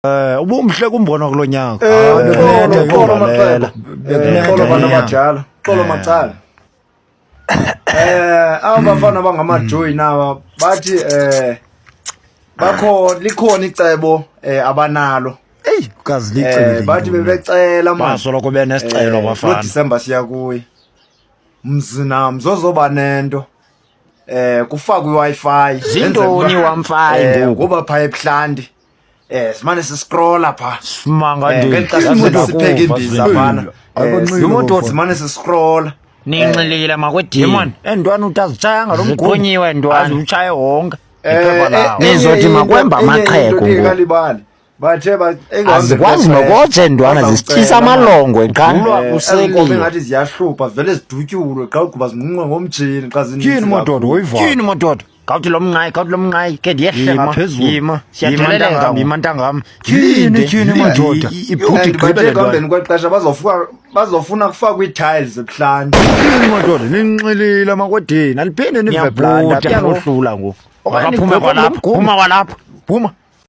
Ubumhle kumbona kulonyaka. Xolo maqela. Xolo bana badala. Xolo macala. Abafana bangamajoyi nawa bathi likhona icebo abanalo. Ukazi licele. Bathi bebecela manje. Basoloko benesicelo abafana. December siya kuyi. Mzina mzozoba nento. Kufakwe iWi-Fi. Zintoni wamfayi ngoku? Ngoba phaya ebuhlandi. Simane siscrolla pha. Simanga nje. Ngexesha sipheka imbiza phana. Imoto simane siscrolla. Ninxilile makwedini Man, endwana utazitshaya ngalomgugu. Ziqonyiwe ndwana. Azutshaye wonke. Iphepha lawo. Nizothi makwemba amaqheko ngoku. Bathe azikwazi nokoje ndwana zisityisa amalongo eqanwa uselile ngathi ziyahlupha vele zidutyulwe xa uguba zinqunqwe ngomjini xa zininzi. Tyhini mododa uyiva. Tyhini mododa. Gawuthi lo mnqayi ke ndiyehle ngaphezulu. Yima. Siyatheleleka Yima ntangam. Tyhini mododa. Ibhuti igqibele ekuhambeni kwexesha bazofuna kufakwa ii-tiles ebuhlani. Tyhini mododa ninxilile makwedini. Aliphinde nive blanda. Kuyakuhlula ngoku. Okanye phuma kwalapha. Phuma kwalapha. Phuma.